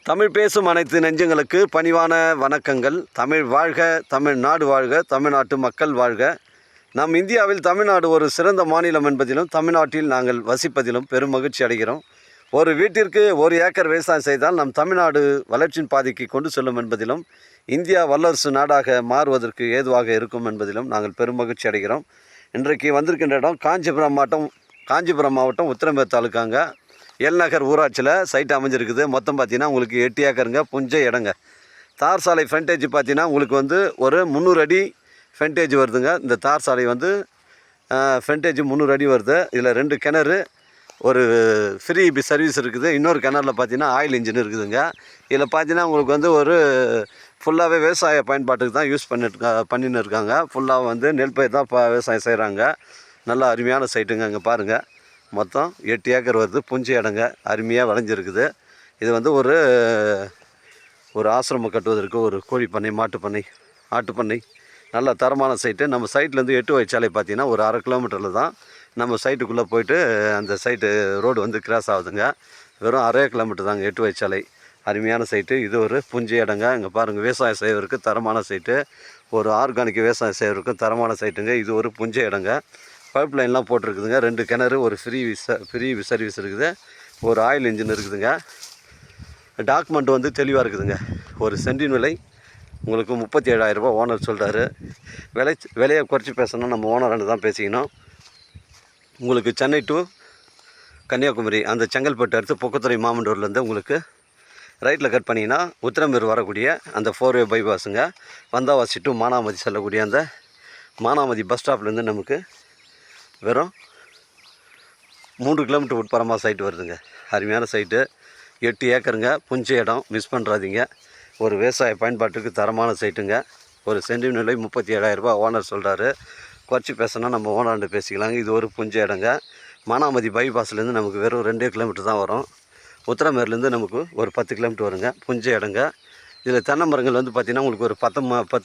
தமிழ் பேசும் அனைத்து நெஞ்சங்களுக்கு பணிவான வணக்கங்கள். தமிழ் வாழ்க, தமிழ்நாடு வாழ்க, தமிழ்நாட்டு மக்கள் வாழ்க. நம் இந்தியாவில் தமிழ்நாடு ஒரு சிறந்த மாநிலம் என்பதிலும் தமிழ்நாட்டில் நாங்கள் வசிப்பதிலும் பெரும் மகிழ்ச்சி அடைகிறோம். ஒரு வீட்டிற்கு 1 ஏக்கர் விவசாயம் செய்தால் நம் தமிழ்நாடு வளர்ச்சியின் பாதைக்கு கொண்டு செல்லும் என்பதிலும் இந்தியா வல்லரசு நாடாக மாறுவதற்கு ஏதுவாக இருக்கும் என்பதிலும் நாங்கள் பெரும் மகிழ்ச்சி அடைகிறோம். இன்றைக்கு வந்திருக்கின்ற இடம் காஞ்சிபுரம் மாவட்டம் உத்திரமேர் தாலுக்காங்க. எல்நகர் ஊராட்சியில் சைட் அமைஞ்சிருக்குது. மொத்தம் பார்த்தீங்கன்னா உங்களுக்கு 8 ஏக்கருங்க, புஞ்சை இடங்க. தார் சாலை ஃப்ரண்டேஜ் பார்த்தீங்கன்னா உங்களுக்கு வந்து ஒரு 300 அடி ஃப்ரண்டேஜ் வருதுங்க. இந்த தார் சாலை வந்து ஃப்ரண்டேஜ் 300 அடி வருது. இதில் 2 கிணறு, ஒரு ஃப்ரீ சர்வீஸ் இருக்குது. இன்னொரு கிணறுல பார்த்தீங்கன்னா ஆயில் இன்ஜின் இருக்குதுங்க. இதில் பார்த்தீங்கன்னா உங்களுக்கு வந்து ஒரு ஃபுல்லாகவே விவசாய பயன்பாட்டுக்கு தான் யூஸ் பண்ணின்னு இருக்காங்க. ஃபுல்லாக வந்து நெல் பயிர் தான் விவசாயம் செய்கிறாங்க. நல்லா அருமையான சைட்டுங்க. இங்கே பாருங்கள், மொத்தம் 8 ஏக்கர் வருது. புஞ்சை இடங்க, அருமையாக விளைஞ்சிருக்குது. இது வந்து ஒரு ஆசிரமம் கட்டுவதற்கு ஒரு கோழி பண்ணை, மாட்டு பண்ணை, ஆட்டு பண்ணை, நல்ல தரமான சைட்டு. நம்ம சைட்லேருந்து 8 வழிச்சாலை பார்த்தீங்கன்னா ஒரு 1/2 கிலோமீட்டரில் தான் நம்ம சைட்டுக்குள்ளே போயிட்டு அந்த சைட்டு ரோடு வந்து கிராஸ் ஆகுதுங்க. வெறும் 1/2 கிலோமீட்டர் தாங்க 8 வழிச்சாலை. அருமையான சைட்டு. இது ஒரு புஞ்சை இடங்க. இங்கே பாருங்கள், விவசாயம் செய்வதற்கு தரமான சைட்டு. ஒரு ஆர்கானிக் விவசாயம் செய்வதற்கு தரமான சைட்டுங்க. இது ஒரு புஞ்சை இடங்க. பைப் லைன்லாம் போட்டிருக்குதுங்க. 2 கிணறு, ஒரு ஃப்ரீ சர்வீஸ் இருக்குது. ஒரு ஆயில் இன்ஜின் இருக்குதுங்க. டாக்குமெண்ட் வந்து தெளிவாக இருக்குதுங்க. ஒரு சென்டின் விலை உங்களுக்கு 37,000 ரூபா ஓனர் சொல்கிறாரு. விலையை குறைச்சி பேசணும், நம்ம ஓனராண்டு தான் பேசிக்கணும். உங்களுக்கு சென்னை டு கன்னியாகுமரி, அந்த செங்கல்பட்டு அடுத்து பொக்குத்துறை மாமண்டூர்லேருந்து உங்களுக்கு ரைட்டில் கட் பண்ணிங்கன்னா உத்திரமேர் வரக்கூடிய அந்த 4-வே பைபாஸுங்க. வந்தாவாசி டு மானாமதி செல்லக்கூடிய அந்த மானாமதி பஸ் ஸ்டாப்லேருந்து நமக்கு வெறும் 3 கிலோமீட்டர் உட்புறமாக சைட்டு வருதுங்க. அருமையான சைட்டு, 8 ஏக்கருங்க, புஞ்சை இடம், மிஸ் பண்ணுறாதீங்க. ஒரு விவசாய பயன்பாட்டுக்கு தரமான சைட்டுங்க. ஒரு சென்டின் விலை 37,000 ரூபா ஓனர் சொல்கிறாரு. குறைச்சி பேசினா நம்ம ஓனராண்டு பேசிக்கலாங்க. இது ஒரு புஞ்சை இடங்க. மானாமதி பைபாஸ்லேருந்து நமக்கு வெறும் 2 கிலோமீட்டர் தான் வரும். உத்திரமேர்லேருந்து நமக்கு ஒரு 10 கிலோமீட்டர் வருங்க. புஞ்சை இடங்க. இதில் தென்னை மரங்கள் வந்து பார்த்திங்கன்னா உங்களுக்கு ஒரு 10